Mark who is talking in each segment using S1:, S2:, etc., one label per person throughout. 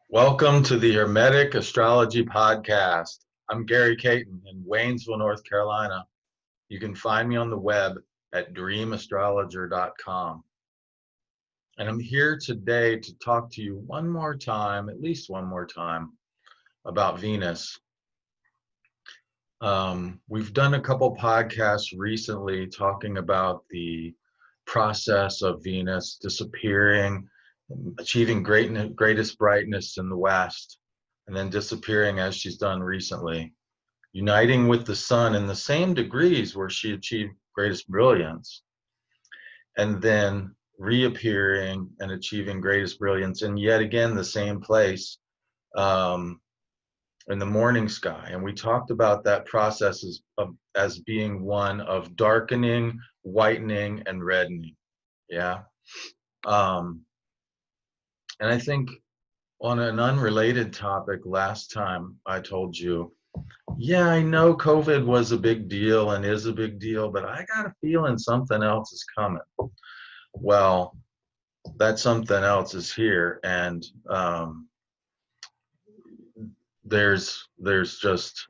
S1: Welcome to the Hermetic Astrology Podcast. I'm Gary Caton in Waynesville, North Carolina. You can find me on the web at dreamastrologer.com. And I'm here today to talk to you one more time, at least one more time, about Venus. We've done a couple podcasts recently talking about the process of Venus disappearing, achieving greatest brightness in the west, and then disappearing as she's done recently, uniting with the sun in the same degrees where she achieved greatest brilliance, and then reappearing and achieving greatest brilliance in yet again the same place, um, in the morning sky. And we talked about that process as being one of darkening, whitening, and reddening. Yeah. Um, and I think on an unrelated topic, last time I told you, yeah, I know COVID was a big deal and is a big deal, but I got a feeling something else is coming. Well, that something else is here, and there's just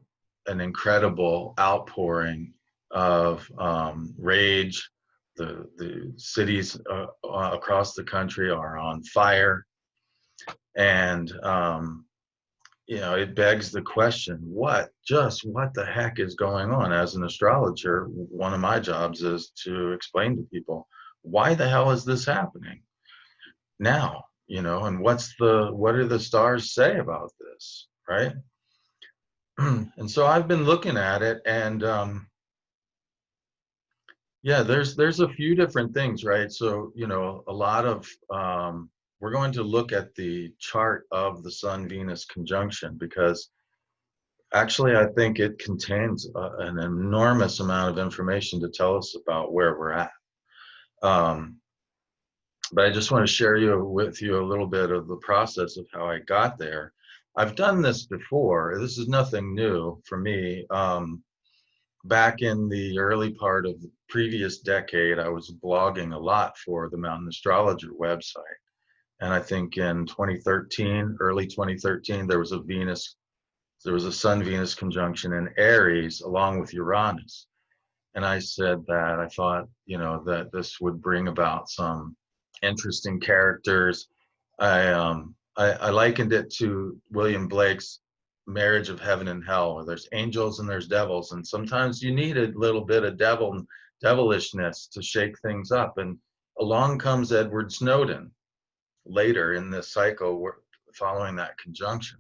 S1: an incredible outpouring of rage. The cities across the country are on fire, and it begs the question, what the heck is going on? As an astrologer, one of my jobs is to explain to people, why the hell is this happening now? And what do the stars say about this, right? And so I've been looking at it, and yeah, there's a few different things, right? So, a lot of we're going to look at the chart of the Sun Venus conjunction, because actually I think it contains an enormous amount of information to tell us about where we're at. But I just want to share with you a little bit of the process of how I got there. I've done this before. This is nothing new for me. Back in the early part of the previous decade, I was blogging a lot for the Mountain Astrologer website. And I think in 2013, early 2013, there was a Sun-Venus conjunction in Aries along with Uranus. And I said that I thought, that this would bring about some interesting characters. I likened it to William Blake's Marriage of Heaven and Hell, where there's angels and there's devils, and sometimes you need a little bit of devilishness to shake things up. And along comes Edward Snowden later in this cycle, following that conjunction.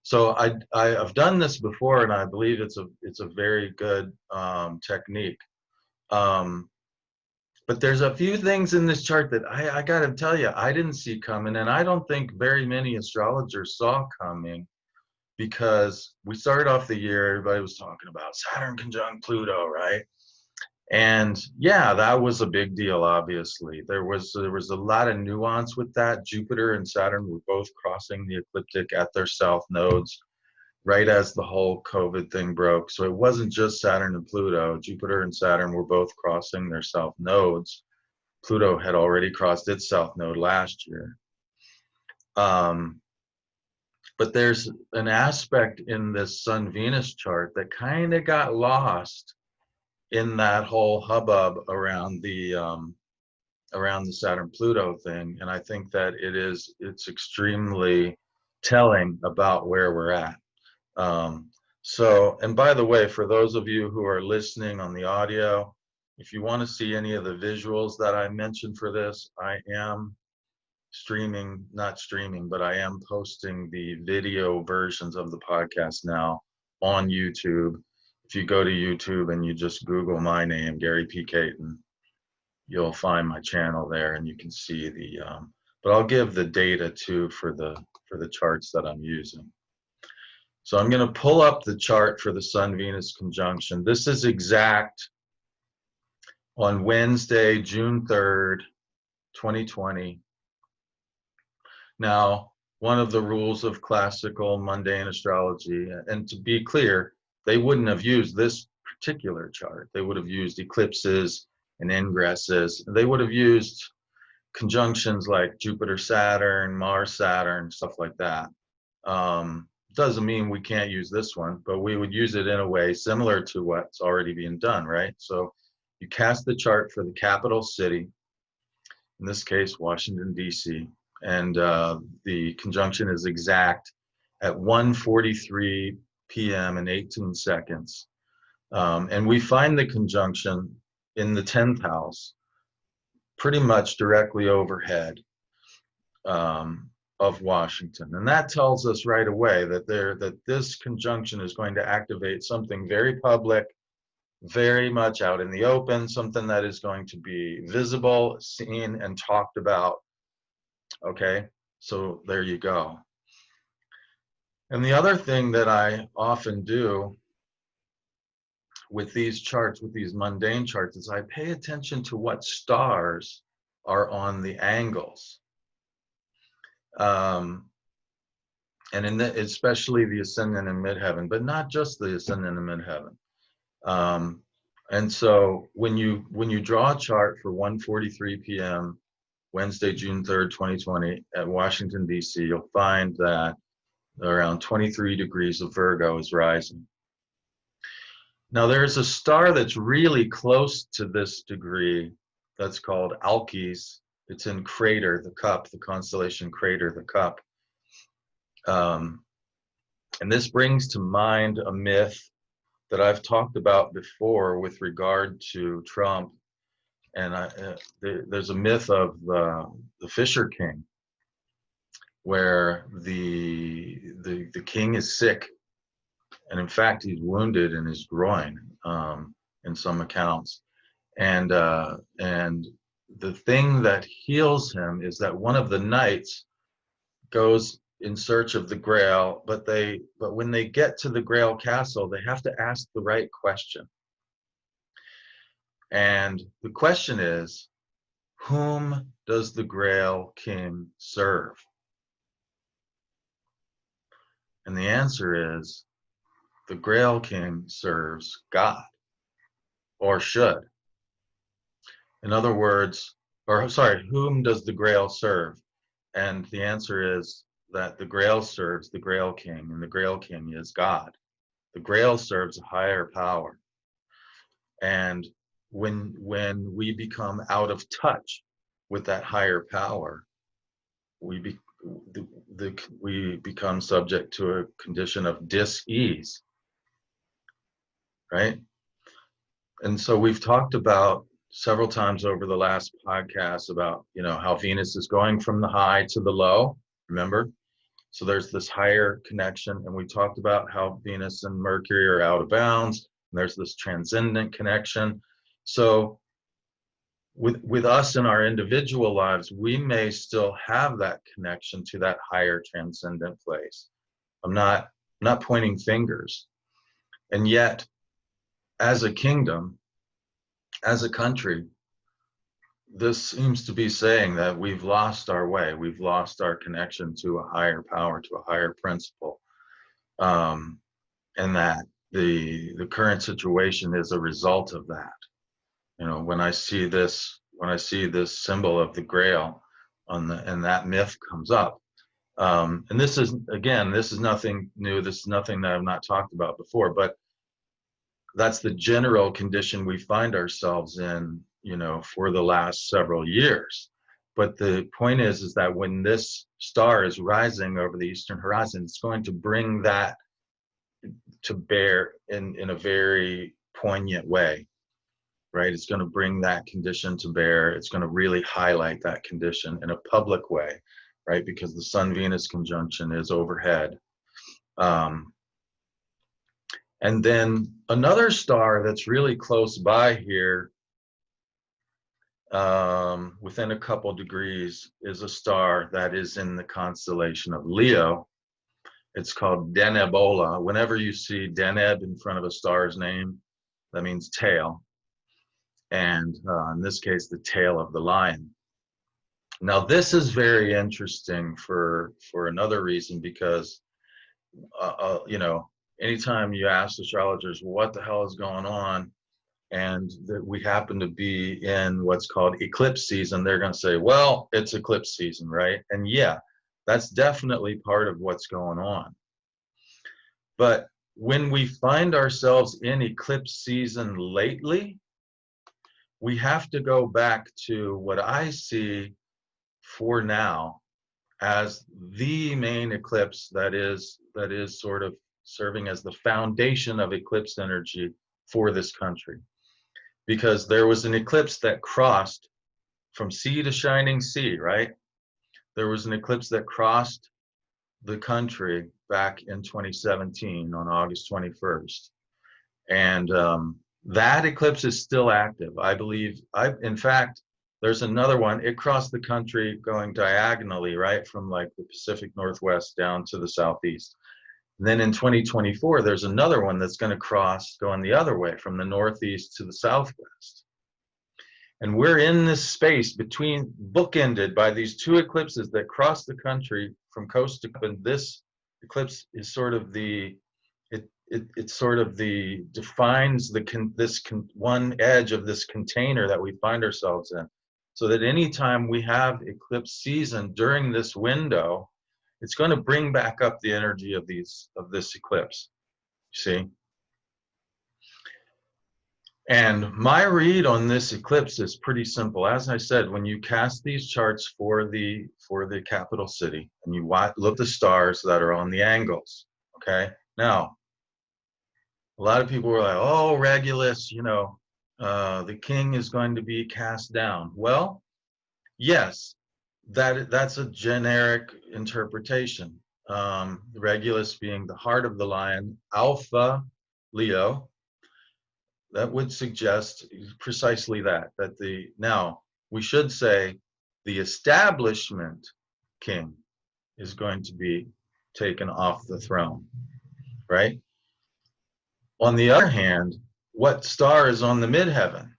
S1: So I've done this before, and I believe it's a very good technique. But there's a few things in this chart that I got to tell you, I didn't see coming, and I don't think very many astrologers saw coming, because we started off the year, everybody was talking about Saturn conjunct Pluto, right? And yeah, that was a big deal, obviously. There was a lot of nuance with that. Jupiter and Saturn were both crossing the ecliptic at their south nodes right as the whole COVID thing broke. So it wasn't just Saturn and Pluto. Jupiter and Saturn were both crossing their south nodes. Pluto had already crossed its south node last year. But there's an aspect in this Sun-Venus chart that kind of got lost in that whole hubbub around the Saturn-Pluto thing, and I think that it's extremely telling about where we're at. And by the way, for those of you who are listening on the audio, if you want to see any of the visuals that I mentioned for this, I am not streaming, but I am posting the video versions of the podcast now on YouTube. If you go to YouTube and you just Google my name, Gary P. Caton, you'll find my channel there, and you can see but I'll give the data too for the charts that I'm using. So I'm going to pull up the chart for the Sun-Venus conjunction. This is exact on Wednesday, June 3rd, 2020. Now, one of the rules of classical mundane astrology, and to be clear, they wouldn't have used this particular chart. They would have used eclipses and ingresses. They would have used conjunctions like Jupiter-Saturn, Mars-Saturn, stuff like that. Doesn't mean we can't use this one, but we would use it in a way similar to what's already being done, right? So you cast the chart for the capital city, in this case, Washington, D.C., and the conjunction is exact at 1:43 p.m. and 18 seconds. And we find the conjunction in the 10th house, pretty much directly overhead of Washington. And that tells us right away that this conjunction is going to activate something very public, very much out in the open, something that is going to be visible, seen, and talked about. Okay, so there you go. And the other thing that I often do with these charts, with these mundane charts, is I pay attention to what stars are on the angles. And especially the ascendant and midheaven, but not just the ascendant and midheaven. And so when you draw a chart for 1:43 p.m. Wednesday, June 3rd, 2020 at Washington, D.C., you'll find that around 23 degrees of Virgo is rising. Now there's a star that's really close to this degree that's called Alkes. It's in Crater, the Cup, the constellation Crater, the Cup. And this brings to mind a myth that I've talked about before with regard to Trump. And there's a myth of the Fisher King, where the king is sick, and in fact he's wounded in his groin in some accounts. And the thing that heals him is that one of the knights goes in search of the Grail, but when they get to the Grail castle, they have to ask the right question. And the question is, whom does the Grail king serve? And the answer is, the Grail king serves God, or should. In other words, whom does the Grail serve? And the answer is that the Grail serves the Grail king, and the Grail king is God. The Grail serves a higher power. And when we become out of touch with that higher power, we become subject to a condition of dis-ease, right? And so we've talked about several times over the last podcast about, how Venus is going from the high to the low, remember? So there's this higher connection, and we talked about how Venus and Mercury are out of bounds, and there's this transcendent connection. So with us in our individual lives, we may still have that connection to that higher transcendent place. I'm not pointing fingers. And yet, as a kingdom, as a country, this seems to be saying that we've lost our way. We've lost our connection to a higher power, to a higher principle. And that the current situation is a result of that. When I see this symbol of the Grail and that myth comes up, and this is nothing new. This is nothing that I've not talked about before, but that's the general condition we find ourselves in, for the last several years. But the point is that when this star is rising over the eastern horizon, it's going to bring that to bear in a very poignant way, right? It's going to bring that condition to bear. It's going to really highlight that condition in a public way, right? Because the Sun-Venus conjunction is overhead. And then another star that's really close by here, within a couple degrees, is a star that is in the constellation of Leo. It's called Denebola. Whenever you see Deneb in front of a star's name, that means tail. And in this case, the tail of the lion. Now, this is very interesting for another reason, because, anytime you ask astrologers what the hell is going on, and that we happen to be in what's called eclipse season, they're going to say, well, it's eclipse season, right? And yeah, That's definitely part of what's going on. But when we find ourselves in eclipse season lately, we have to go back to what I see for now as the main eclipse that is sort of serving as the foundation of eclipse energy for this country. Because there was an eclipse that crossed from sea to shining sea, right? There was an eclipse that crossed the country back in 2017 on August 21st. And that eclipse is still active. I believe, in fact, there's another one. It crossed the country going diagonally, right, from like the Pacific Northwest down to the Southeast. And then in 2024, there's another one that's going to cross going the other way from the Northeast to the Southwest. And we're in this space between, bookended by these two eclipses that cross the country from coast to coast. And this eclipse is sort of the, it sort of the defines the one edge of this container that we find ourselves in. So that anytime we have eclipse season during this window, it's going to bring back up the energy of this eclipse. You see? And my read on this eclipse is pretty simple. As I said, when you cast these charts for the capital city and you look at the stars that are on the angles, okay? Now, a lot of people were like, oh, Regulus, you know, the king is going to be cast down. Well, yes, that's a generic interpretation. Regulus being the heart of the lion, Alpha Leo, that would suggest precisely that now we should say the establishment king is going to be taken off the throne, right? On the other hand, what star is on the midheaven?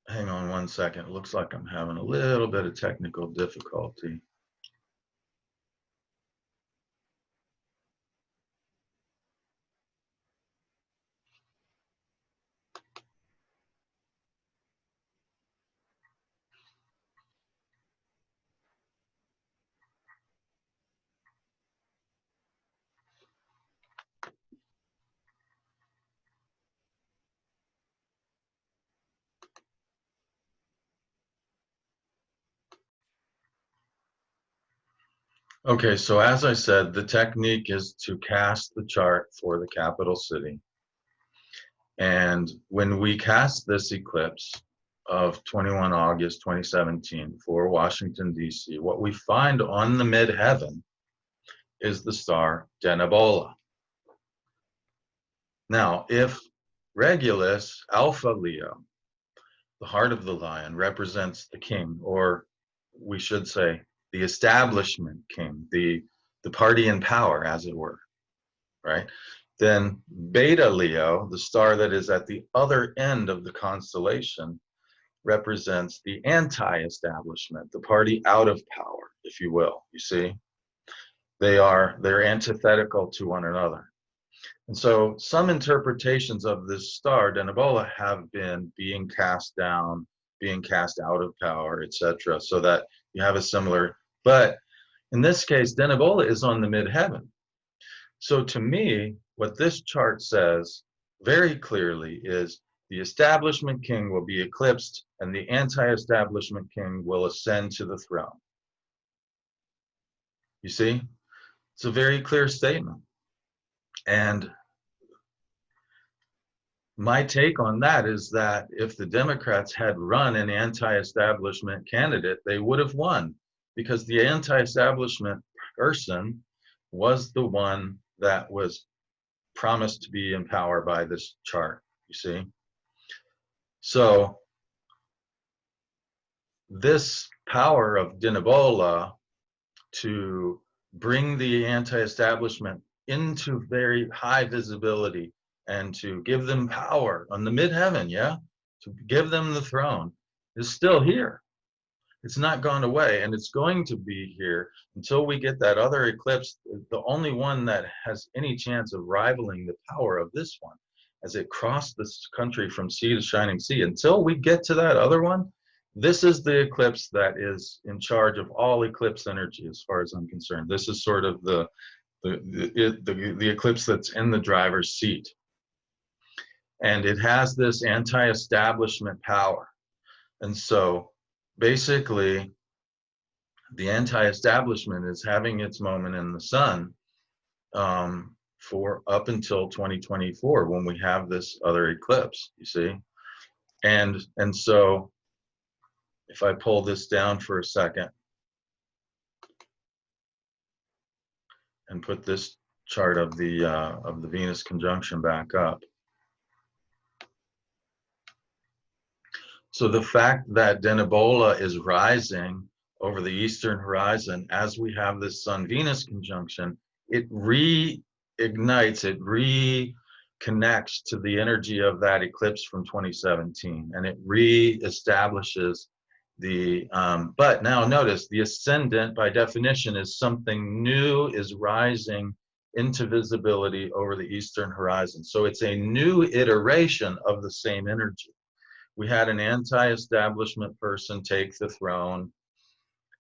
S1: Hang on one second. It looks like I'm having a little bit of technical difficulty. Okay, so as I said, the technique is to cast the chart for the capital city. And when we cast this eclipse of 21 August 2017 for Washington, D.C., what we find on the midheaven is the star Denebola. Now, if Regulus, Alpha Leo, the heart of the lion, represents the king, or we should say the establishment king, the party in power, as it were, right? Then Beta Leo, the star that is at the other end of the constellation, represents the anti-establishment, the party out of power, if you will. You see, they're antithetical to one another. And so some interpretations of this star, Denebola, have been being cast down, being cast out of power, etc., so that you have a similar, but in this case, Denebola is on the midheaven. So to me, what this chart says very clearly is the establishment king will be eclipsed and the anti-establishment king will ascend to the throne. You see? It's a very clear statement. And my take on that is that if the Democrats had run an anti-establishment candidate, they would have won, because the anti-establishment person was the one that was promised to be in power by this chart, you see? So this power of Denebola to bring the anti-establishment into very high visibility and to give them power on the midheaven, yeah, to give them the throne, is still here. It's not gone away, and it's going to be here until we get that other eclipse, the only one that has any chance of rivaling the power of this one, as it crossed this country from sea to shining sea. Until we get to that other one, this is the eclipse that is in charge of all eclipse energy, as far as I'm concerned. This is sort of the eclipse that's in the driver's seat. And it has this anti-establishment power. And so basically, the anti-establishment is having its moment in the sun for up until 2024, when we have this other eclipse, you see. And so if I pull this down for a second and put this chart of the Venus conjunction back up. So the fact that Denebola is rising over the eastern horizon as we have this Sun-Venus conjunction, it reignites, it reconnects to the energy of that eclipse from 2017, and it reestablishes the, but now notice, the ascendant by definition is something new is rising into visibility over the eastern horizon. So it's a new iteration of the same energy. We had an anti-establishment person take the throne.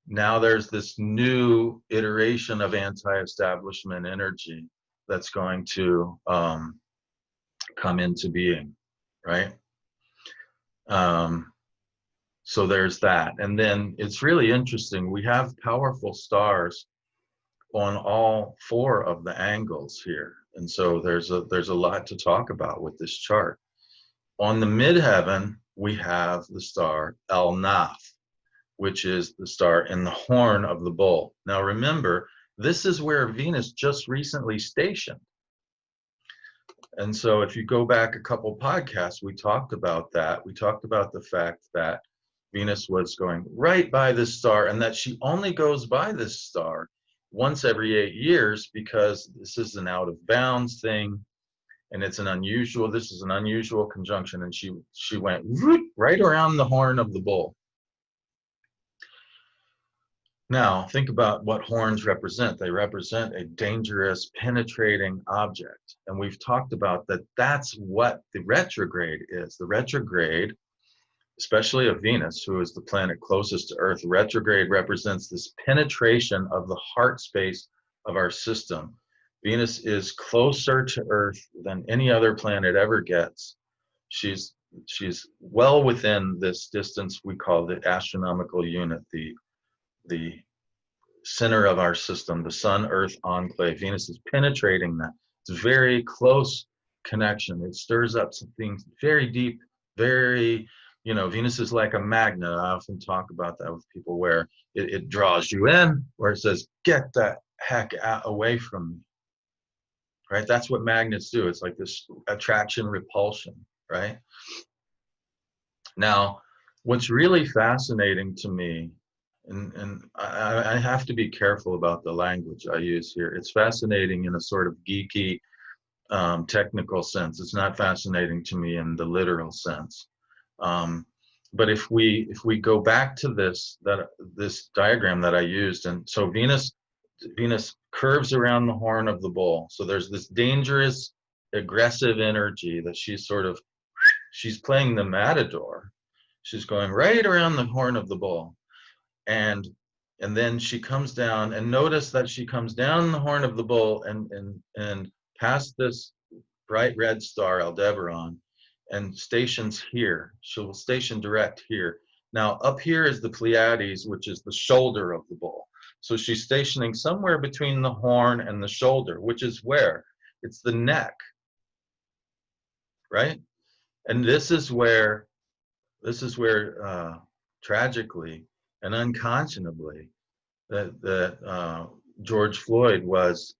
S1: Now there's this new iteration of anti-establishment energy that's going to come into being, right? So there's that. And then it's really interesting. We have powerful stars on all four of the angles here. And so there's a lot to talk about with this chart. On the midheaven, we have the star El Nath, which is the star in the horn of the bull. Now remember, this is where Venus just recently stationed. And so if you go back a couple podcasts, we talked about that. We talked about the fact that Venus was going right by this star, and that she only goes by this star once every 8 years, because this is an out of bounds thing. And it's an unusual, this is an unusual conjunction, and she went right around the horn of the bull. Now, think about what horns represent. They represent a dangerous, penetrating object. And we've talked about that. That's what the retrograde is. The retrograde, especially of Venus, who is the planet closest to Earth, retrograde represents this penetration of the heart space of our system. Venus is closer to Earth than any other planet ever gets. She's well within this distance we call the astronomical unit, the center of our system, the Sun-Earth enclave. Venus is penetrating that. It's a very close connection. It stirs up some things very deep, very, you know, Venus is like a magnet. I often talk about that with people, where it draws you in, where it says, get the heck away from me. Right? That's what magnets do. It's like this attraction repulsion, right? Now, what's really fascinating to me, and I have to be careful about the language I use here. It's fascinating in a sort of geeky, technical sense. It's not fascinating to me in the literal sense. But if we go back to this diagram that I used, and so Venus curves around the horn of the bull. So there's this dangerous, aggressive energy that she's playing the matador. She's going right around the horn of the bull. And then she comes down, and notice that she comes down the horn of the bull and past this bright red star, Aldebaran, and stations here. She'll station direct here. Now up here is the Pleiades, which is the shoulder of the bull. So she's stationing somewhere between the horn and the shoulder, which is where? It's the neck, right? And this is where tragically and unconscionably that George Floyd was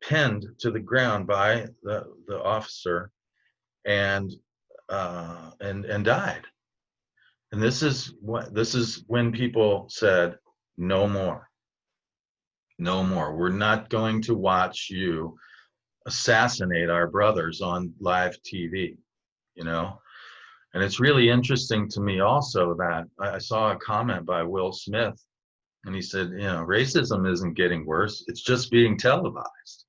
S1: pinned to the ground by the officer and died. And this is when people said, no more. No more. We're not going to watch you assassinate our brothers on live TV, you know? And it's really interesting to me also that I saw a comment by Will Smith, and he said, you know, racism isn't getting worse, it's just being televised.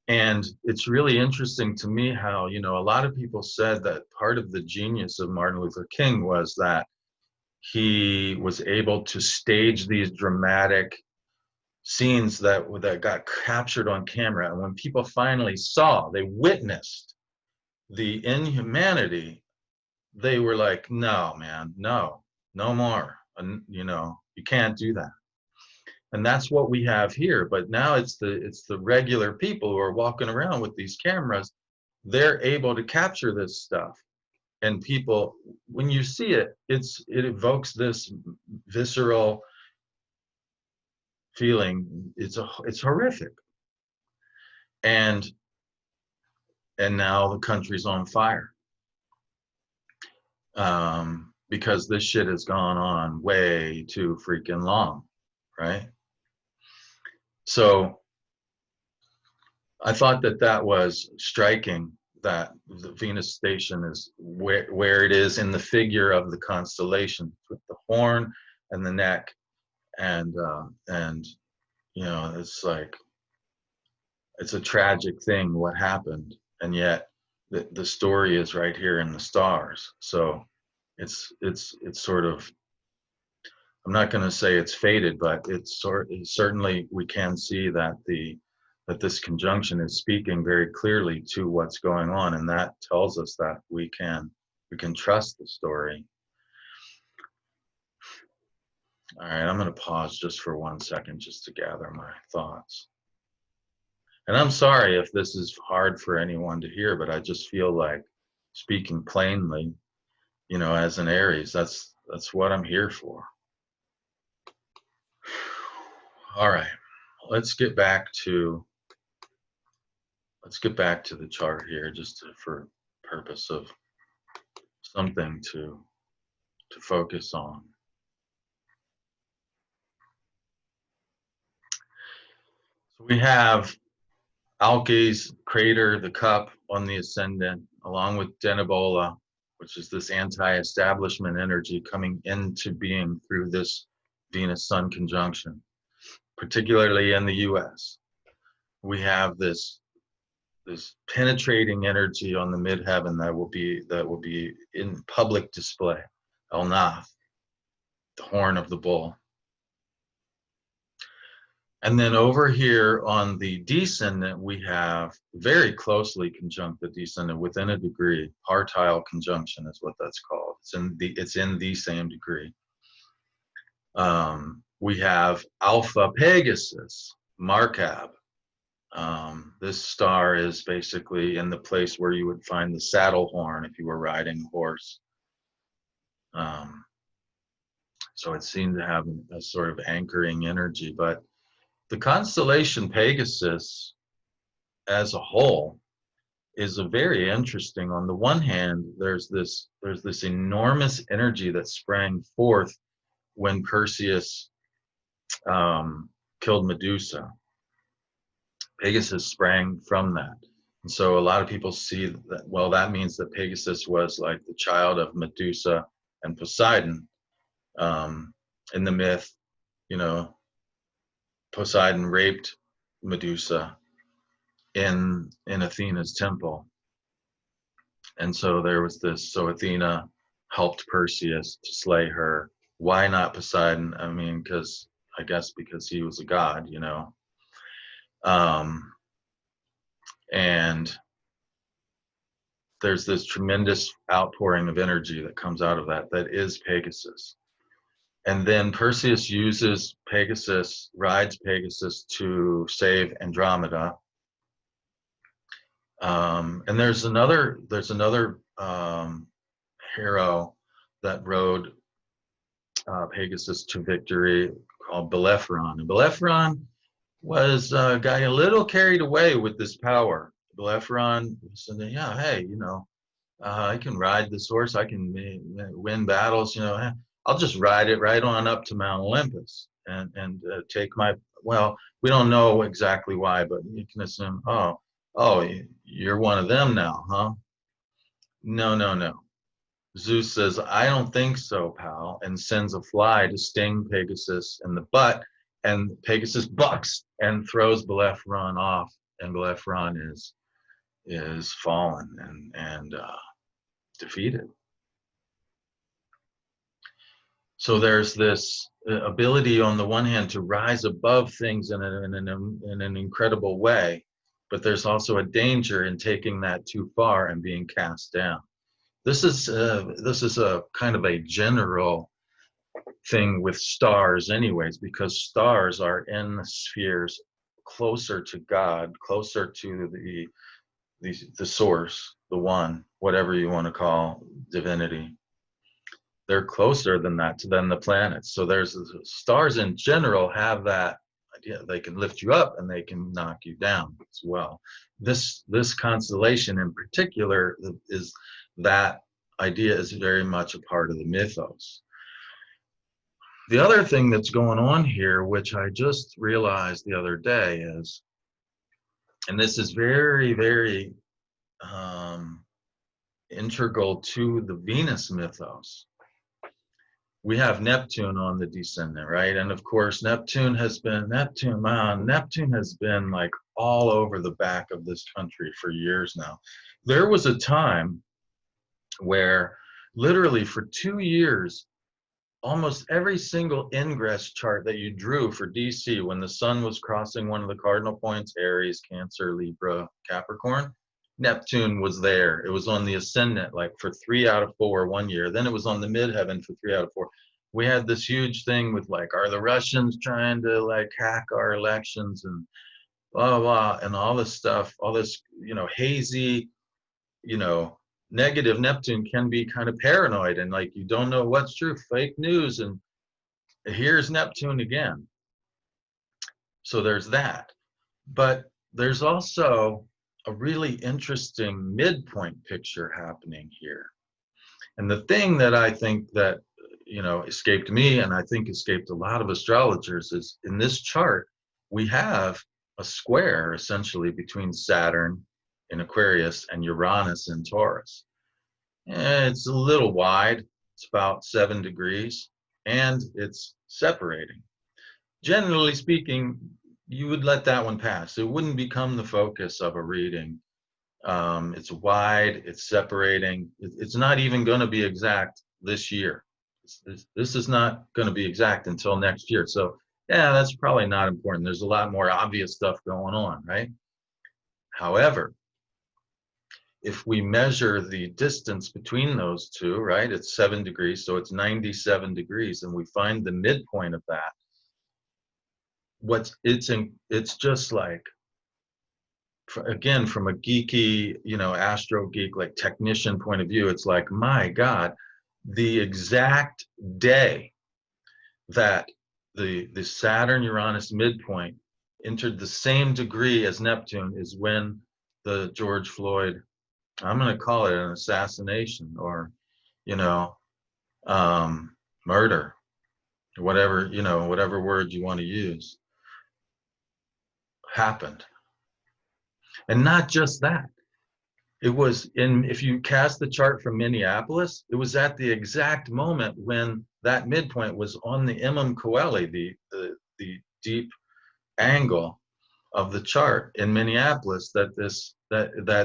S1: And it's really interesting to me how, you know, a lot of people said that part of the genius of Martin Luther King was that he was able to stage these dramatic scenes that got captured on camera. And when people finally saw, they witnessed the inhumanity, they were like, no, man, no, no more. And, you know, you can't do that. And that's what we have here. But now it's the regular people who are walking around with these cameras. They're able to capture this stuff. And people, when you see it, it evokes this visceral feeling. It's horrific. And now the country's on fire, because this shit has gone on way too freaking long, right? So I thought that was striking, that the Venus station is where it is in the figure of the constellation, with the horn and the neck, and you know, it's like, it's a tragic thing what happened, and yet the story is right here in the stars. So it's sort of, I'm not going to say it's fated, but it's certainly, we can see that this conjunction is speaking very clearly to what's going on, and that tells us that we can trust the story. All right, I'm going to pause just for 1 second just to gather my thoughts. And I'm sorry if this is hard for anyone to hear, but I just feel like speaking plainly, you know, as an Aries, that's what I'm here for. All right, let's get back to the chart here, just for purpose of something to focus on. So we have Alke's crater, the cup on the ascendant, along with Denebola, which is this anti-establishment energy coming into being through this Venus-Sun conjunction, particularly in the US. We have this penetrating energy on the midheaven that will be in public display. El Nath, the horn of the bull. And then over here on the descendant, we have very closely conjunct the descendant within a degree. Partile conjunction is what that's called. It's in the same degree. We have Alpha Pegasus, Markab. This star is basically in the place where you would find the saddle horn if you were riding a horse. So it seemed to have a sort of anchoring energy, but the constellation Pegasus as a whole is a very interesting. On the one hand, there's this enormous energy that sprang forth when Perseus killed Medusa. Pegasus sprang from that. And so a lot of people see that, well, that means that Pegasus was like the child of Medusa and Poseidon. In the myth, you know, Poseidon raped Medusa in Athena's temple. And so there was this, so Athena helped Perseus to slay her. Why not Poseidon? I mean, I guess because he was a god, you know. And there's this tremendous outpouring of energy that comes out of that is Pegasus. And then Perseus rides Pegasus to save Andromeda. And there's another hero that rode Pegasus to victory, called Bellerophon. And Bellerophon got a little carried away with this power. Bellerophon said, yeah, hey, you know, I can ride this horse, I can win battles, you know, I'll just ride it right on up to Mount Olympus and take my, well, we don't know exactly why, but you can assume, oh, you're one of them now, huh? No. Zeus says, I don't think so, pal, and sends a fly to sting Pegasus in the butt, and Pegasus bucks and throws Bellerophon off, and Bellerophon is fallen and defeated. So there's this ability on the one hand to rise above things in an incredible way, but there's also a danger in taking that too far and being cast down. This is a kind of a general thing with stars anyways, because stars are in the spheres closer to God, closer to the source, the one, whatever you want to call divinity. They're closer than that than the planets. So there's stars in general have that idea. They can lift you up and they can knock you down as well. This constellation in particular is that idea is very much a part of the mythos. The other thing that's going on here, which I just realized the other day, is, and this is very, very integral to the Venus mythos. We have Neptune on the descendant, right? And of course, Neptune has been like all over the back of this country for years now. There was a time where literally for 2 years, almost every single ingress chart that you drew for DC, when the sun was crossing one of the cardinal points, Aries, Cancer, Libra, Capricorn, Neptune was there. It was on the ascendant like for 3 out of 4 one year. Then it was on the midheaven for 3 out of 4. We had this huge thing with like, are the Russians trying to like hack our elections and blah, blah, and all this stuff, all this, hazy, you know, negative Neptune can be kind of paranoid and like you don't know what's true, fake news, and here's Neptune again. So there's that. But there's also a really interesting midpoint picture happening here. And the thing that I think that, escaped me and I think escaped a lot of astrologers is in this chart, we have a square essentially between Saturn in Aquarius and Uranus in Taurus. It's a little wide, it's about 7 degrees, and it's separating. Generally speaking, you would let that one pass. It wouldn't become the focus of a reading. It's wide, it's separating. It's not even going to be exact this year. This is not going to be exact until next year. So, yeah, that's probably not important. There's a lot more obvious stuff going on, right? However, if we measure the distance between those two, right, it's 7 degrees, so it's 97 degrees, and we find the midpoint of that. It's just like, again, from a geeky, astro geek, like technician point of view, it's like, my God, the exact day that the Saturn Uranus midpoint entered the same degree as Neptune is when the George Floyd, I'm going to call it an assassination or, murder, whatever word you want to use, happened. And not just that. It was if you cast the chart from Minneapolis, it was at the exact moment when that midpoint was on the Imam Coeli, the deep angle of the chart in Minneapolis, that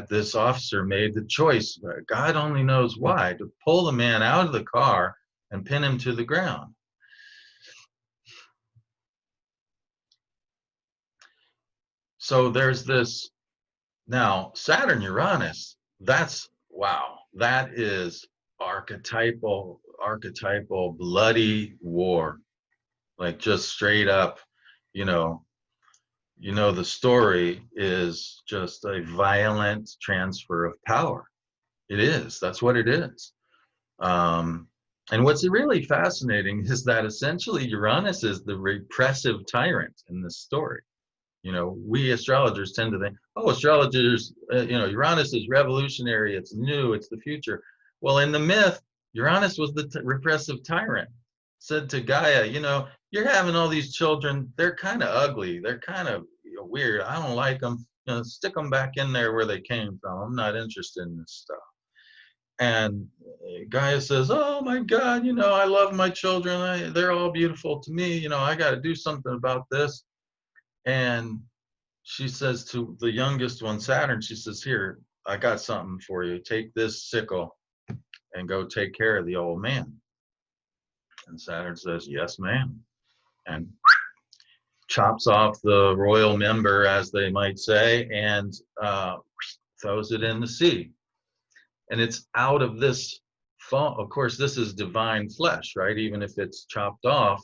S1: this officer made the choice, God only knows why, to pull the man out of the car and pin him to the ground. So there's this. Now, Saturn Uranus, that's, wow, that is archetypal bloody war. Like just straight up, the story is just a violent transfer of power. It is. That's what it is. And what's really fascinating is that essentially Uranus is the repressive tyrant in this story. We astrologers tend to think, oh, astrologers, Uranus is revolutionary, it's new, it's the future. Well, in the myth, Uranus was the repressive tyrant. Said to Gaia, you're having all these children, they're kind of ugly, they're kind of weird, I don't like them, stick them back in there where they came from, I'm not interested in this stuff. And Gaia says, oh my God, I love my children, they're all beautiful to me, I got to do something about this. And she says to the youngest one, Saturn, she says, here, I got something for you. Take this sickle and go take care of the old man. And Saturn says, yes, ma'am. And chops off the royal member, as they might say, and throws it in the sea. And it's out of this fall. Of course, this is divine flesh, right? Even if it's chopped off,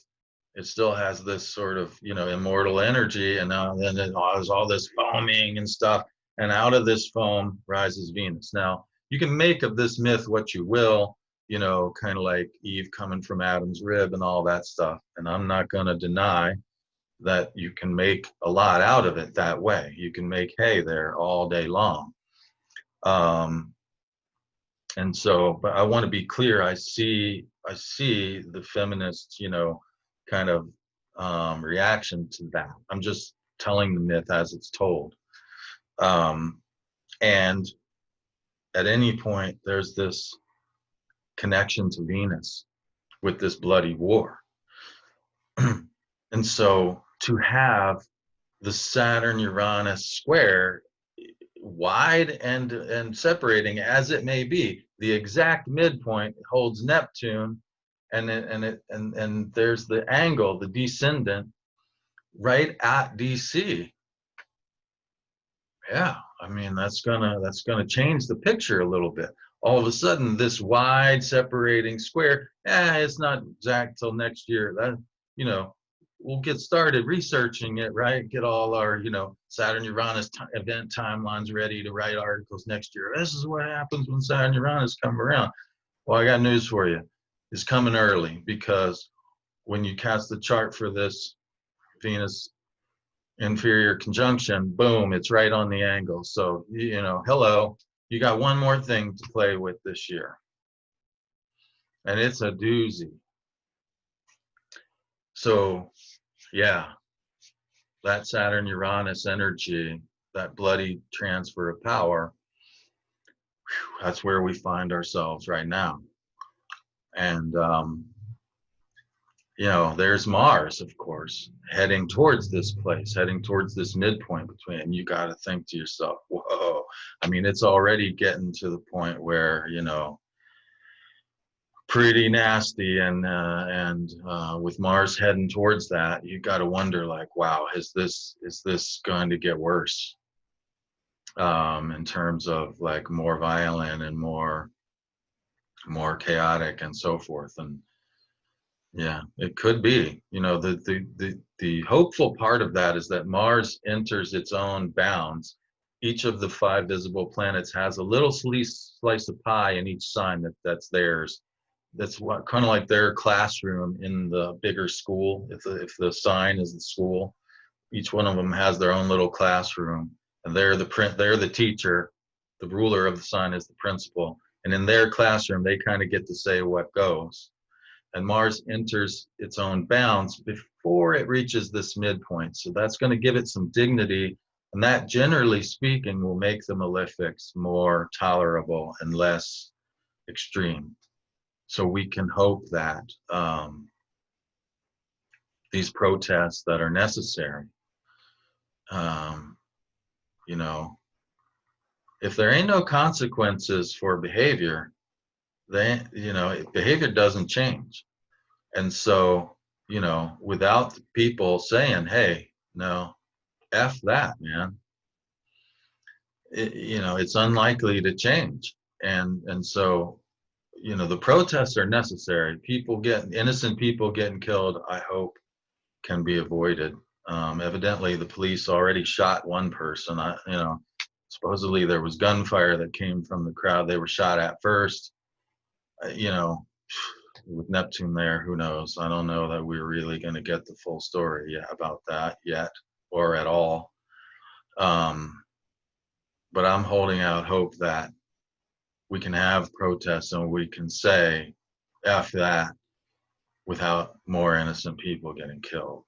S1: it still has this sort of, immortal energy. And then it has all this foaming and stuff. And out of this foam rises Venus. Now, you can make of this myth what you will, kind of like Eve coming from Adam's rib and all that stuff. And I'm not going to deny that you can make a lot out of it that way. You can make hay there all day long. And so, but I want to be clear. I see the feminist, kind of reaction to that. I'm just telling the myth as it's told. And at any point, there's this connection to Venus with this bloody war. And so to have the Saturn Uranus square, wide and separating as it may be, the exact midpoint holds Neptune, and there's the angle, the descendant, right at DC. Yeah, I mean, that's gonna change the picture a little bit. All of a sudden, this wide separating square, it's not exact till next year. That, we'll get started researching it, right? Get all our, Saturn Uranus event timelines ready to write articles next year. This is what happens when Saturn Uranus come around. Well, I got news for you. It's coming early, because when you cast the chart for this Venus inferior conjunction, boom, it's right on the angle. So, hello, you got one more thing to play with this year. And it's a doozy. So, yeah, that Saturn Uranus energy, that bloody transfer of power, that's where we find ourselves right now. And, there's Mars, of course, heading towards this place, heading towards this midpoint between, and you got to think to yourself, whoa, I mean, it's already getting to the point where, pretty nasty. And with Mars heading towards that, you got to wonder, like, wow, is this going to get worse, in terms of like more violent and more chaotic and so forth. And yeah, it could be. The hopeful part of that is that Mars enters its own bounds. Each of the 5 visible planets has a little slice of pie in each sign that's theirs. That's what kind of like their classroom in the bigger school. If the sign is the school, each one of them has their own little classroom, and they're the teacher. The ruler of the sign is the principal, and in their classroom, they kind of get to say what goes. And Mars enters its own bounds before it reaches this midpoint. So that's going to give it some dignity. And that, generally speaking, will make the malefics more tolerable and less extreme. So we can hope that these protests that are necessary, if there ain't no consequences for behavior, behavior doesn't change. And so, without people saying, hey, no, F that, man, it's unlikely to change. And so, the protests are necessary. Innocent people getting killed, I hope, can be avoided. Evidently, the police already shot one person. Supposedly there was gunfire that came from the crowd they were shot at first. With Neptune there, who knows? I don't know that we're really going to get the full story about that yet, or at all. But I'm holding out hope that we can have protests and we can say F that without more innocent people getting killed.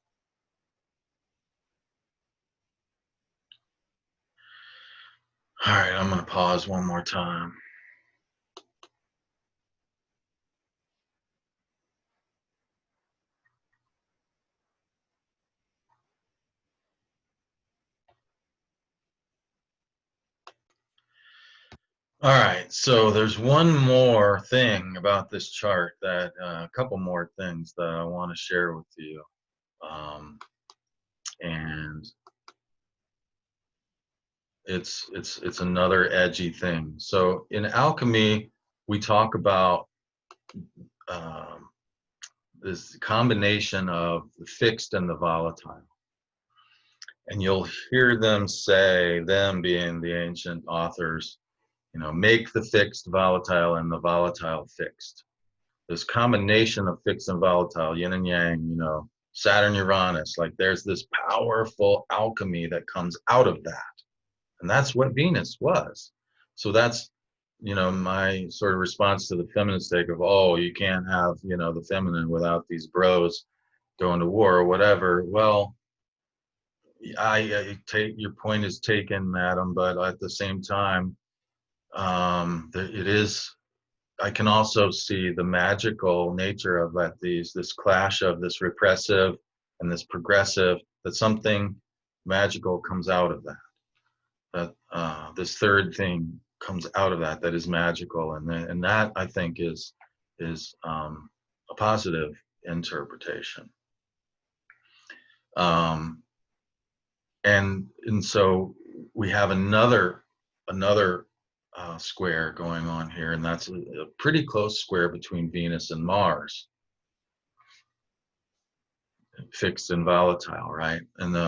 S1: All right, I'm going to pause one more time. All right, so there's one more thing about this chart that a couple more things that I want to share with you. Um, and it's another edgy thing. So in alchemy, we talk about um, this combination of the fixed and the volatile. And you'll hear them say, them being the ancient authors, make the fixed volatile and the volatile fixed. This combination of fixed and volatile, yin and yang, Saturn, Uranus, like there's this powerful alchemy that comes out of that. And that's what Venus was. So that's, my sort of response to the feminist take of, oh, you can't have, the feminine without these bros going to war or whatever. Well, I take your point is taken, madam, but at the same time, it is. I can also see the magical nature of that. This clash of this repressive and this progressive. That something magical comes out of that. That this third thing comes out of that. That is magical, and that I think is a positive interpretation. Um, and so we have another square going on here, and that's a pretty close square between Venus and Mars, fixed and volatile, right? There's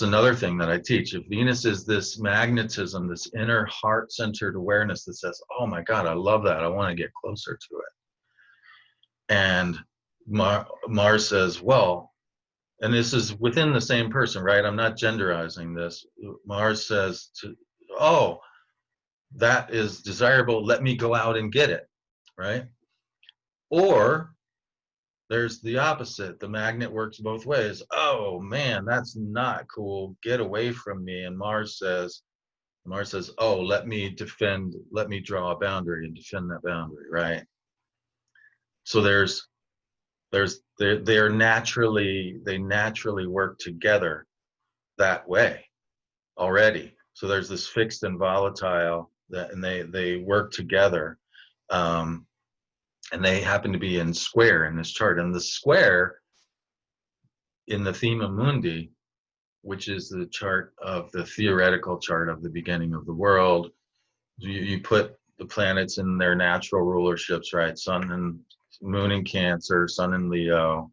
S1: another thing that I teach. If Venus is this magnetism, this inner heart-centered awareness that says, "Oh my God, I love that. I want to get closer to it," and Mars says, "Well." And this is within the same person, right? I'm not genderizing this. Mars says oh, that is desirable. Let me go out and get it, right? Or there's the opposite. The magnet works both ways. Oh man, that's not cool. Get away from me. And Mars says, oh, let me draw a boundary and defend that boundary, right? So they naturally work together that way already. So there's this fixed and volatile and they work together, and they happen to be in square in this chart. And the square in the Thema Mundi, which is the chart of the theoretical chart of the beginning of the world, you put the planets in their natural rulerships, right? Sun and Moon in Cancer, Sun in Leo,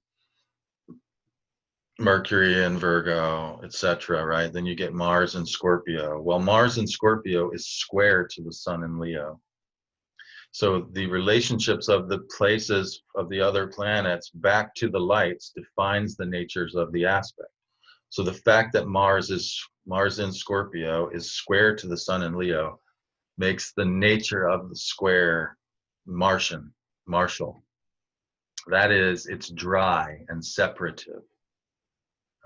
S1: Mercury in Virgo, etc., right? Then you get Mars in Scorpio. Well, Mars in Scorpio is square to the Sun in Leo. So the relationships of the places of the other planets back to the lights defines the natures of the aspect. So the fact that Mars in Scorpio is square to the Sun in Leo makes the nature of the square martial. That is, it's dry and separative.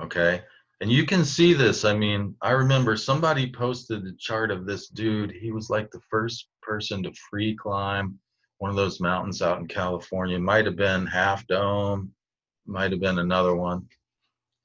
S1: Okay. And you can see this. I mean, I remember somebody posted a chart of this dude. He was like the first person to free climb one of those mountains out in California. Might have been Half Dome, might have been another one.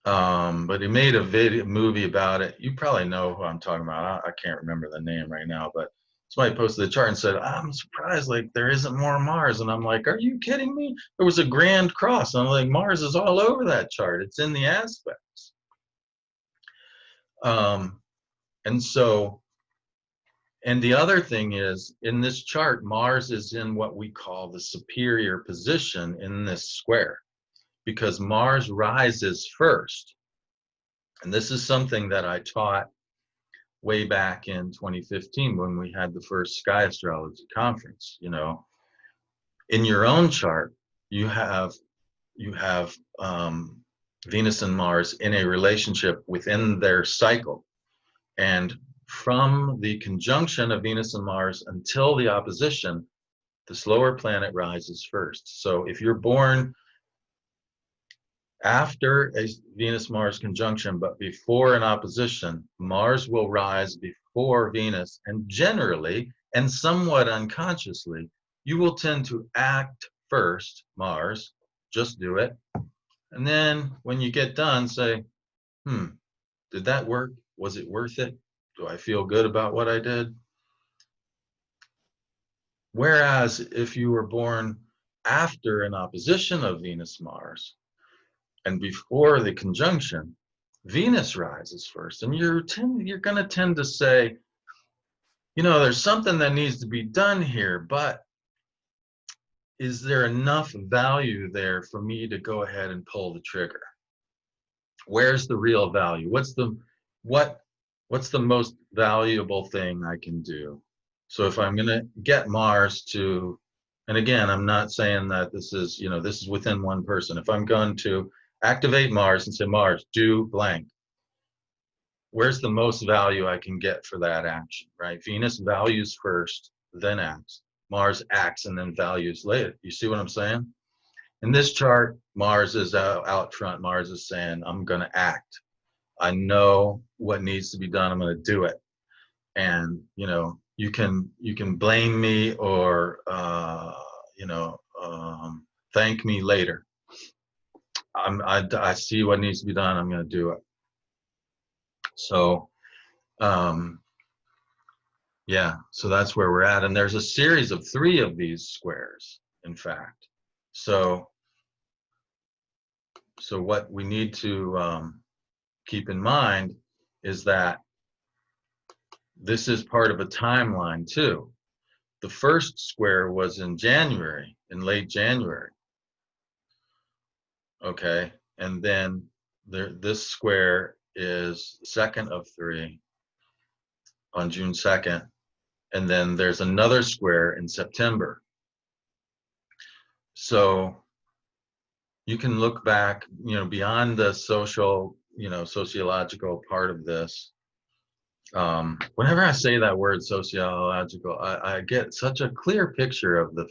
S1: But he made a movie about it. You probably know who I'm talking about. I can't remember the name right now, but somebody posted the chart and said, I'm surprised like there isn't more Mars. And I'm like, are you kidding me? There was a grand cross. And I'm like, Mars is all over that chart. It's in the aspects. And so, and the other thing is, in this chart, Mars is in what we call the superior position in this square, because Mars rises first. And this is something that I taught way back in 2015 when we had the first Sky Astrology conference. In your own chart, you have Venus and Mars in a relationship within their cycle. And from the conjunction of Venus and Mars until the opposition, the slower planet rises first. So if you're born after a Venus-Mars conjunction, but before an opposition, Mars will rise before Venus, and generally, and somewhat unconsciously, you will tend to act first, Mars, just do it. And then when you get done, say, did that work? Was it worth it? Do I feel good about what I did? Whereas if you were born after an opposition of Venus Mars and before the conjunction, Venus rises first, and you're going to tend to say, there's something that needs to be done here, but is there enough value there for me to go ahead and pull the trigger? Where's the real value? What's the most valuable thing I can do? So if I'm going to get Mars to, and again, I'm not saying that this is within one person. If I'm going to activate Mars and say, Mars, do blank, where's the most value I can get for that action, right? Venus values first, then acts. Mars acts and then values later. You see what I'm saying? In this chart, Mars is out front. Mars is saying, I'm going to act. I know what needs to be done. I'm going to do it. And, you can blame me or, thank me later. I see what needs to be done. I'm going to do it. So, yeah, so that's where we're at. And there's a series of 3 of these squares, in fact. So what we need to keep in mind is that this is part of a timeline too. The first square was in January, in late January. Okay, and then this square is second of 3 on June 2nd, and then there's another square in September. So you can look back, beyond the sociological part of this. Whenever I say that word sociological, I get such a clear picture of the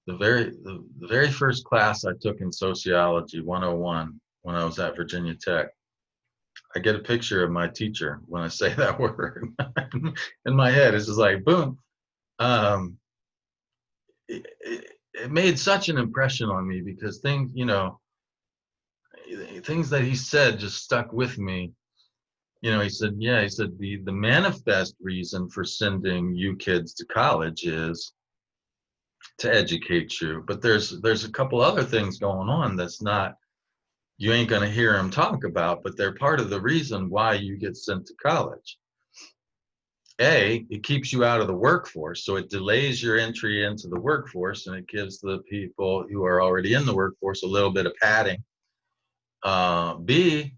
S1: very first class I took in Sociology 101 when I was at Virginia Tech. I get a picture of my teacher when I say that word in my head. It's just like, boom. It made such an impression on me because things that he said just stuck with me. He said the manifest reason for sending you kids to college is to educate you, but there's a couple other things going on that's not, you ain't going to hear them talk about, but they're part of the reason why you get sent to college. It keeps you out of the workforce, so it delays your entry into the workforce, and it gives the people who are already in the workforce a little bit of padding. B,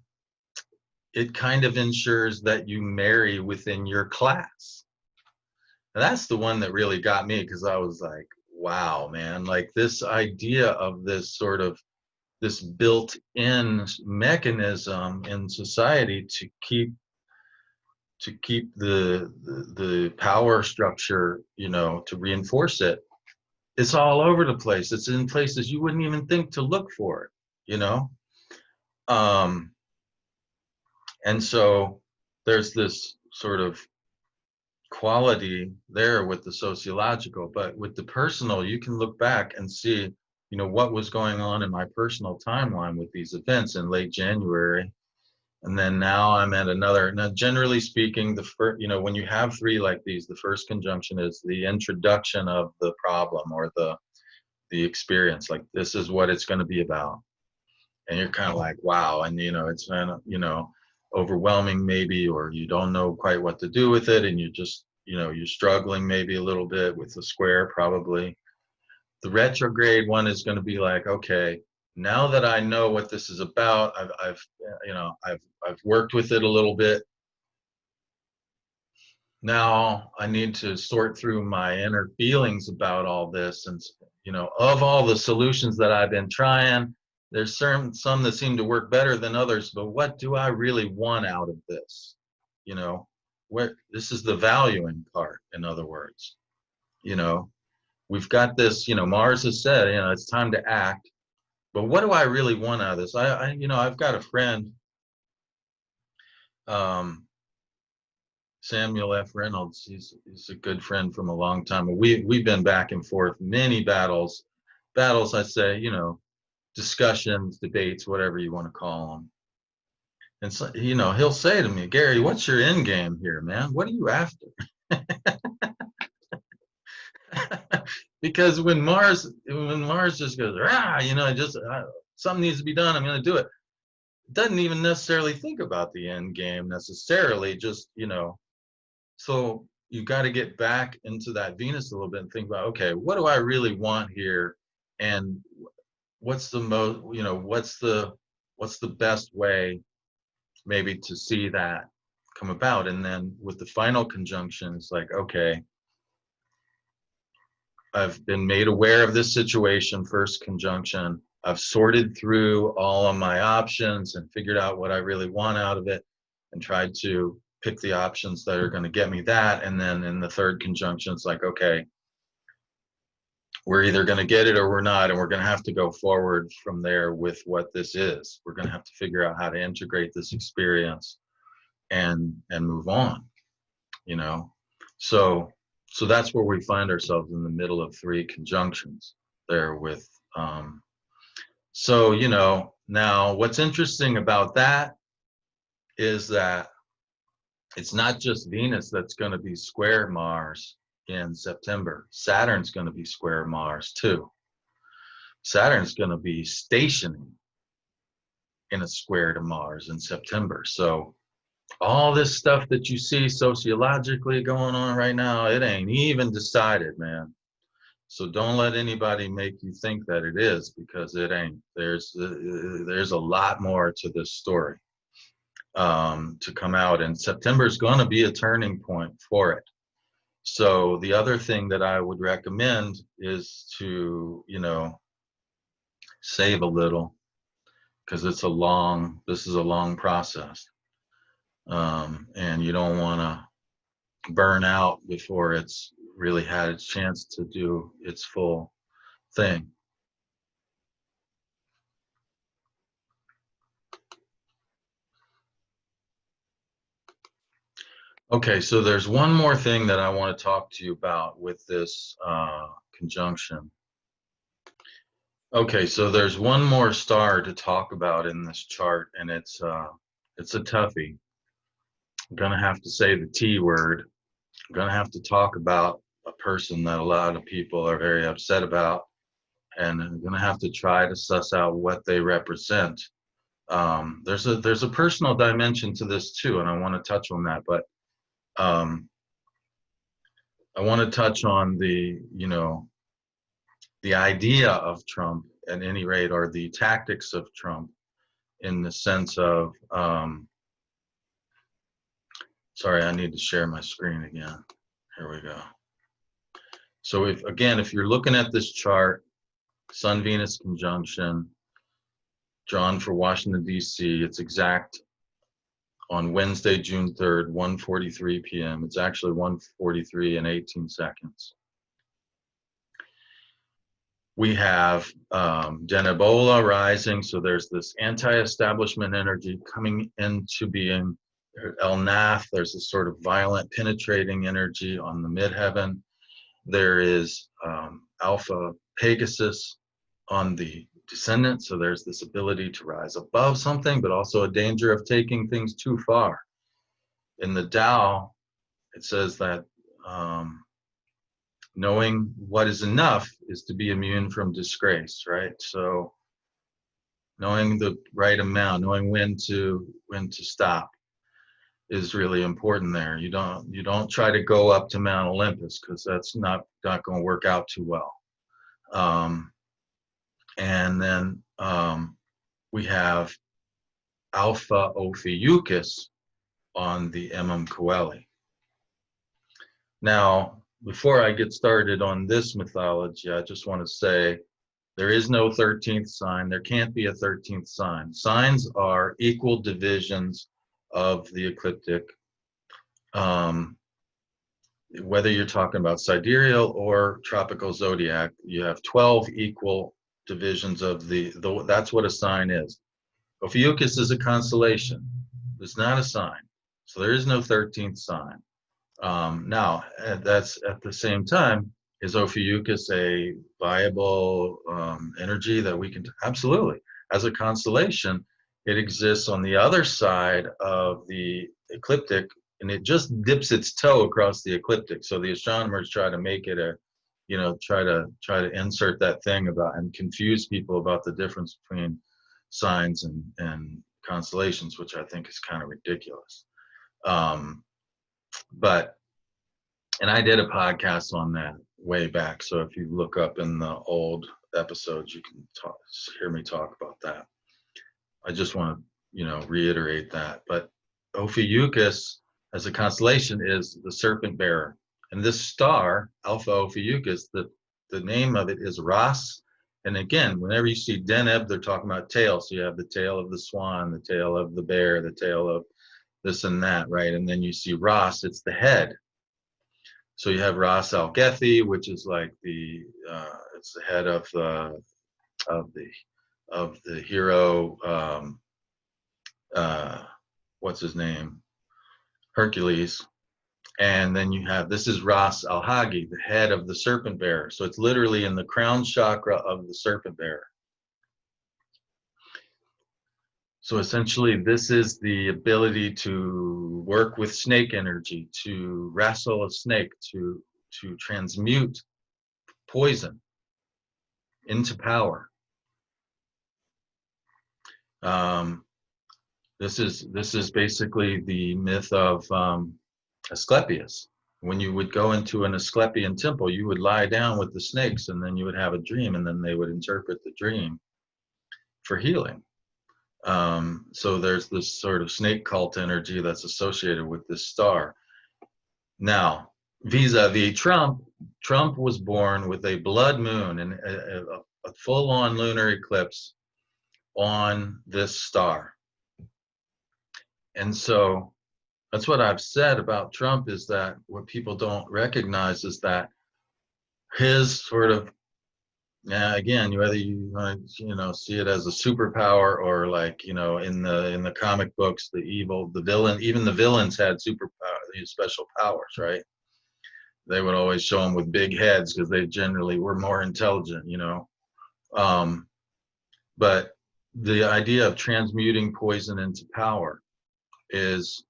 S1: it kind of ensures that you marry within your class. And that's the one that really got me, because I was like, wow, man, like this idea of this sort of this built-in mechanism in society to keep the power structure, to reinforce it. It's all over the place. It's in places you wouldn't even think to look for it, and so there's this sort of quality there with the sociological, but with the personal, you can look back and see, what was going on in my personal timeline with these events in late January. And then now I'm at another. Now, generally speaking, the first, when you have 3 like these, the first conjunction is the introduction of the problem or the experience. Like, this is what it's going to be about. And you're kind of like, wow. And, it's been, overwhelming maybe, or you don't know quite what to do with it. And you just, you're struggling maybe a little bit with the square, probably. The retrograde one is going to be like, okay, now that I know what this is about, I've worked with it a little bit. Now I need to sort through my inner feelings about all this, and of all the solutions that I've been trying, there's some that seem to work better than others. But what do I really want out of this? This is the valuing part. In other words, we've got this. Mars has said, it's time to act. But what do I really want out of this? I've got a friend, Samuel F. Reynolds. He's a good friend from a long time. We've been back and forth, many battles, I say, discussions, debates, whatever you want to call them. And so, you know, he'll say to me, Gary, what's your end game here, man? What are you after? Because when Mars just goes, you know, something needs to be done, I'm going to do it. Doesn't even necessarily think about the end game necessarily, just, you know. So you got to get back into that Venus a little bit and think about, okay, what do I really want here? And what's the most, you know, what's the best way maybe to see that come about? And then with the final conjunction, it's like, okay, I've been made aware of this situation, first conjunction. I've sorted through all of my options and figured out what I really want out of it and tried to pick the options that are going to get me that. And then in the third conjunction, it's like, okay, we're either going to get it or we're not. And we're going to have to go forward from there with what this is. We're going to have to figure out how to integrate this experience and move on, you know? So that's where we find ourselves in the middle of three conjunctions there with, so, you know, now what's interesting about that is that it's not just Venus that's going to be square Mars in September. Saturn's going to be square Mars too. Saturn's going to be stationing in a square to Mars in September. So all this stuff that you see sociologically going on right now, it ain't even decided, man. So don't let anybody make you think that it is, because it ain't. There's a lot more to this story to come out, and September is going to be a turning point for it. So the other thing that I would recommend is to, you know, save a little, because this is a long process, and you don't want to burn out before it's really had its chance to do its full thing. Okay, so there's one more thing that I want to talk to you about with this conjunction. Okay, so there's one more star to talk about in this chart, and it's a toughie. I'm gonna have to say the T word. I'm gonna have to talk about a person that a lot of people are very upset about, and I'm gonna have to try to suss out what they represent. There's a personal dimension to this too, and I want to touch on that, but I want to touch on the, you know, the idea of Trump at any rate, or the tactics of Trump, in the sense of, sorry, I need to share my screen again. Here we go. So if you're looking at this chart, Sun Venus conjunction, drawn for Washington, D.C., it's exact on Wednesday, June 3rd, 1:43 p.m. It's actually 1:43 and 18 seconds. We have Denebola rising, so there's this anti-establishment energy coming into being. El Nath, there's this sort of violent, penetrating energy on the midheaven. There is Alpha Pegasus on the descendant, so there's this ability to rise above something, but also a danger of taking things too far. In the Tao, it says that knowing what is enough is to be immune from disgrace, right? So knowing the right amount, knowing when to stop is really important there. You don't try to go up to Mount Olympus, because that's not going to work out too well. And then we have Alpha Ophiuchus on the Coeli. Now, before I get started on this mythology, I just want to say there is no 13th sign. There can't be a 13th sign. Signs are equal divisions of the ecliptic. Whether you're talking about sidereal or tropical zodiac, you have 12 equal divisions of that's what a sign is. Ophiuchus is a constellation. It's not a sign. So there is no 13th sign. Now, that's at the same time, is Ophiuchus a viable energy that we can, absolutely, as a constellation, it exists on the other side of the ecliptic, and it just dips its toe across the ecliptic. So the astronomers try to make it a, try to insert that thing about and confuse people about the difference between signs and constellations, which I think is kind of ridiculous. But and I did a podcast on that way back. So if you look up in the old episodes, you can hear me talk about that. I just want to, reiterate that. But Ophiuchus as a constellation is the serpent bearer. And this star, Alpha Ophiuchus, the name of it is Ras. And again, whenever you see Deneb, they're talking about tail. So you have the tail of the swan, the tail of the bear, the tail of this and that, right? And then you see Ras, it's the head. So you have Ras Al Gethi, which is like it's the head of the hero. What's his name? Hercules. And then you have, this is Ras Al Hagi, the head of the serpent bearer. So it's literally in the crown chakra of the serpent bearer. So essentially, this is the ability to work with snake energy, to wrestle a snake, to transmute poison into power. This is basically the myth of Asclepius. When you would go into an Asclepian temple, you would lie down with the snakes, and then you would have a dream, and then they would interpret the dream for healing. So there's this sort of snake cult energy that's associated with this star. Now, vis-a-vis Trump, Trump was born with a blood moon and a full-on lunar eclipse on this star. And so that's what I've said about Trump, is that what people don't recognize is that his sort of, again, whether you see it as a superpower or like, in the comic books, the villain, even the villains had special powers, right? They would always show them with big heads because they generally were more intelligent, but the idea of transmuting poison into power is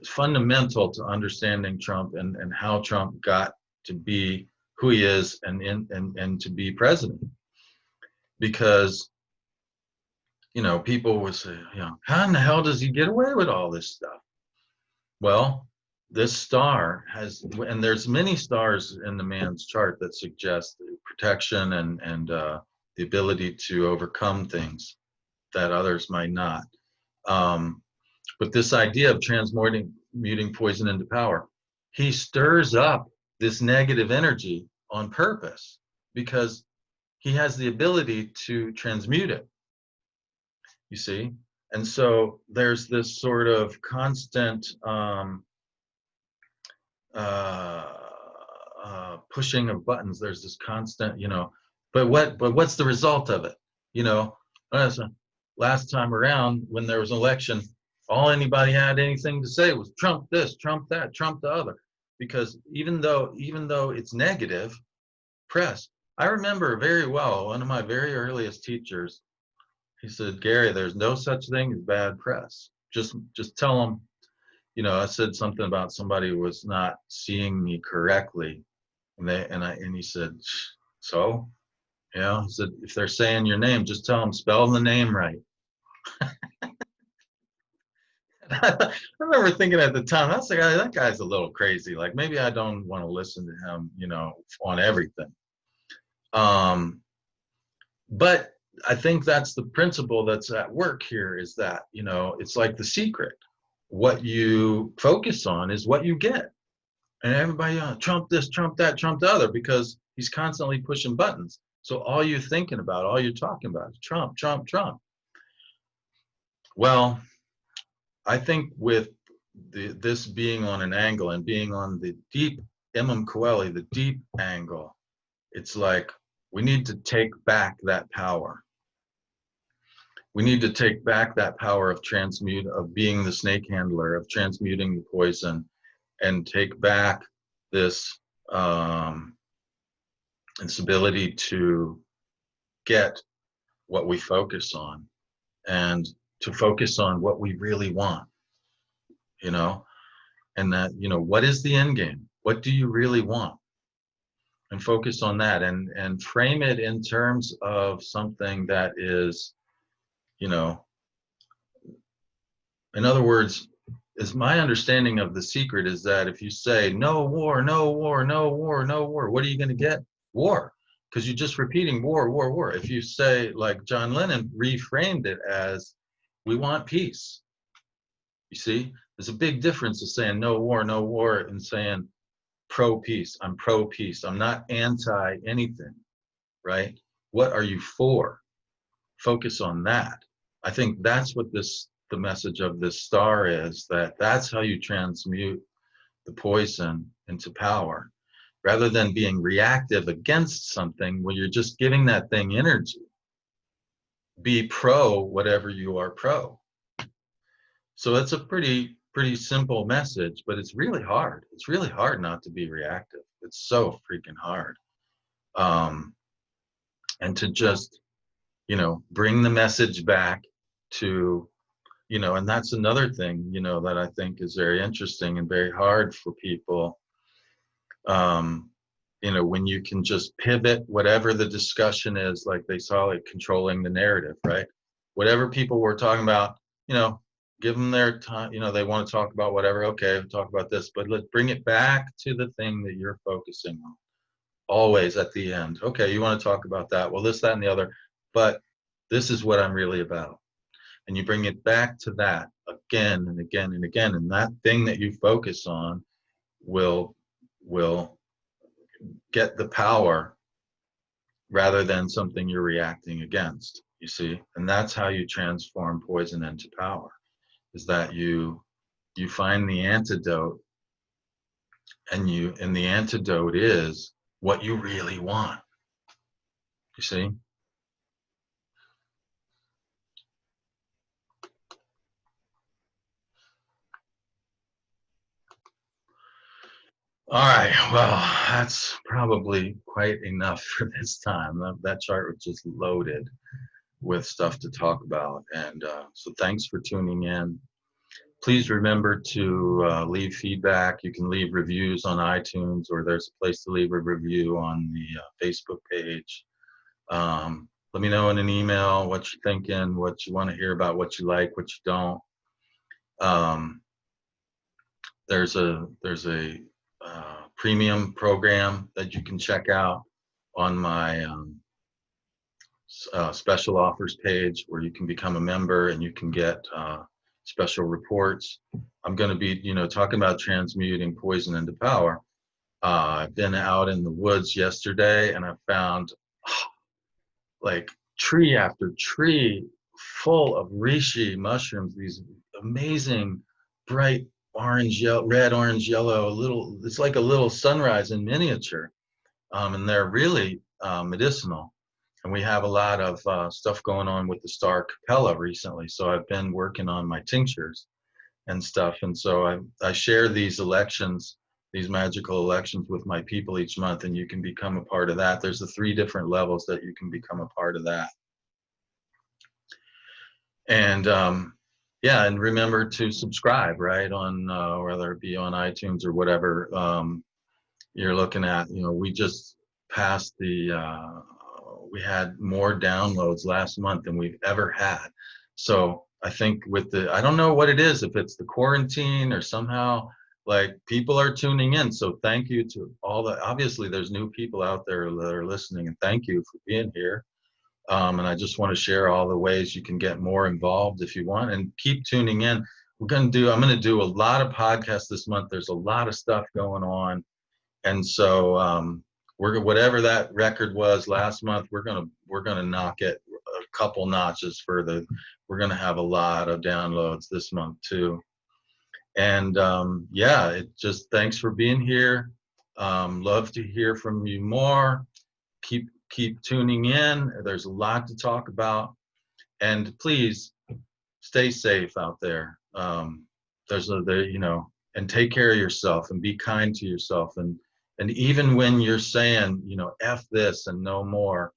S1: fundamental to understanding Trump and how Trump got to be who he is and to be president. Because, people would say, how in the hell does he get away with all this stuff? Well, this star has, and there's many stars in the man's chart that suggest protection and the ability to overcome things that others might not. But this idea of transmuting poison into power, he stirs up this negative energy on purpose because he has the ability to transmute it, you see? And so there's this sort of constant pushing of buttons. There's this constant, but what's the result of it? Last time around when there was an election, all anybody had anything to say was Trump this, Trump that, Trump the other. Because even though it's negative press, I remember very well one of my very earliest teachers. He said, "Gary, there's no such thing as bad press. Just tell them." I said something about somebody was not seeing me correctly, and he said, "So, he said, if they're saying your name, just tell them spell the name right." I remember thinking at the time, that's the guy. That guy's a little crazy. Like maybe I don't want to listen to him, on everything. But I think that's the principle that's at work here. Is that it's like The Secret. What you focus on is what you get, and everybody Trump this, Trump that, Trump the other, because he's constantly pushing buttons. So all you're thinking about, all you're talking about is Trump, Trump, Trump. Well, I think with this being on an angle and being on the deep Imam Coeli, the deep angle, it's like we need to take back that power. We need to take back that power of of being the snake handler, of transmuting the poison, and take back this its ability to get what we focus on and to focus on what we really want, you know, and that, you know, what is the end game? What do you really want? And focus on that, and frame it in terms of something that is, you know, in other words, is my understanding of the secret is that if you say no war, no war, no war, no war, what are you going to get? War, because you're just repeating war, war, war. If you say, like John Lennon reframed it as, we want peace. You see, there's a big difference of saying no war, and saying pro-peace. I'm pro-peace. I'm not anti anything, right? What are you for? Focus on that. I think that's what the message of this star is, that's how you transmute the poison into power, rather than being reactive against something where you're just giving that thing energy. Be pro whatever you are pro. So it's a pretty simple message, but it's really hard. It's really hard not to be reactive. It's so freaking hard. And to just, you know, bring the message back to, you know, and that's another thing, you know, that I think is very interesting and very hard for people. You know, when you can just pivot whatever the discussion is, like they saw it controlling the narrative, right? Whatever people were talking about, you know, give them their time, you know, they want to talk about whatever, okay, talk about this, but let's bring it back to the thing that you're focusing on. Always at the end, okay, you want to talk about that, well, this, that, and the other, but this is what I'm really about. And you bring it back to that again and again and again, and that thing that you focus on will get the power rather than something you're reacting against, you see. And that's how you transform poison into power, is that you find the antidote, and the antidote is what you really want, you see. All right, well, that's probably quite enough for this time. That chart was just loaded with stuff to talk about. And so thanks for tuning in. Please remember to leave feedback. You can leave reviews on iTunes, or there's a place to leave a review on the Facebook page. Let me know in an email what you're thinking, what you want to hear about, what you like, what you don't. There's a premium program that you can check out on my special offers page, where you can become a member and you can get special reports. I'm going to be, you know, talking about transmuting poison into power. I've been out in the woods yesterday, and I found like tree after tree full of reishi mushrooms, these amazing bright orange, yellow, red, orange, yellow, little, it's like a little sunrise in miniature. And they're really medicinal. And we have a lot of stuff going on with the star Capella recently. So I've been working on my tinctures and stuff. And so I share these elections, these magical elections, with my people each month, and you can become a part of that. There's the 3 different levels that you can become a part of that. And yeah, and remember to subscribe, right, on whether it be on iTunes or whatever you're looking at. You know, we just passed we had more downloads last month than we've ever had. So I think I don't know what it is, if it's the quarantine or somehow, like, people are tuning in. So thank you to obviously there's new people out there that are listening, and thank you for being here. And I just want to share all the ways you can get more involved if you want, and keep tuning in. I'm going to do a lot of podcasts this month. There's a lot of stuff going on. And so whatever that record was last month, we're gonna knock it a couple notches further. We're gonna have a lot of downloads this month too. And yeah, thanks for being here. Love to hear from you more. Keep tuning in. There's a lot to talk about, and please stay safe out there. You know, and take care of yourself, and be kind to yourself, and even when you're saying, you know, F this and no more,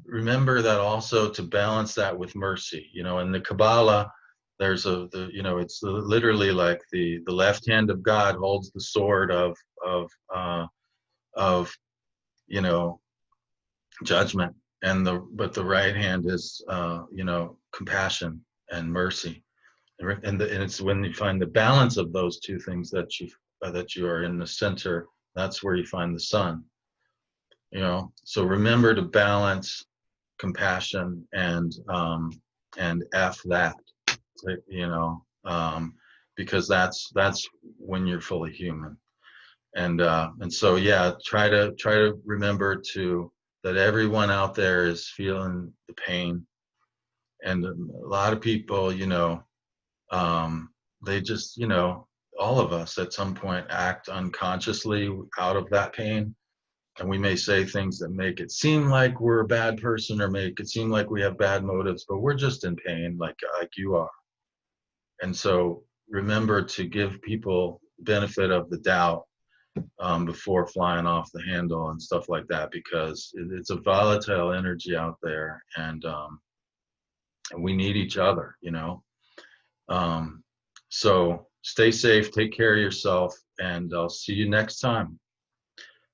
S1: remember that also to balance that with mercy. You know, in the Kabbalah, there's it's literally like the left hand of God holds the sword of uh, of you know judgment, and the right hand is compassion and mercy. And it's when you find the balance of those two things that you are in the center. That's where you find the sun. So remember to balance compassion and f that, you know, because that's when you're fully human. And so yeah, try to remember to that everyone out there is feeling the pain, and a lot of people, they just, all of us at some point act unconsciously out of that pain. And we may say things that make it seem like we're a bad person or make it seem like we have bad motives, but we're just in pain like you are. And so remember to give people benefit of the doubt before flying off the handle and stuff like that, because it's a volatile energy out there, and we need each other. Um, so stay safe, take care of yourself, and I'll see you next time.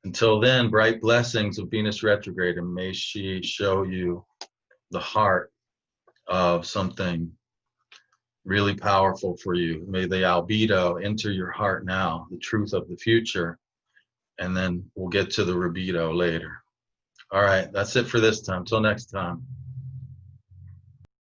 S1: Until then, bright blessings of Venus retrograde, and may she show you the heart of something really powerful for you. May the albedo enter your heart now, the truth of the future, and then we'll get to the libido later. All right, that's it for this time. Till next time.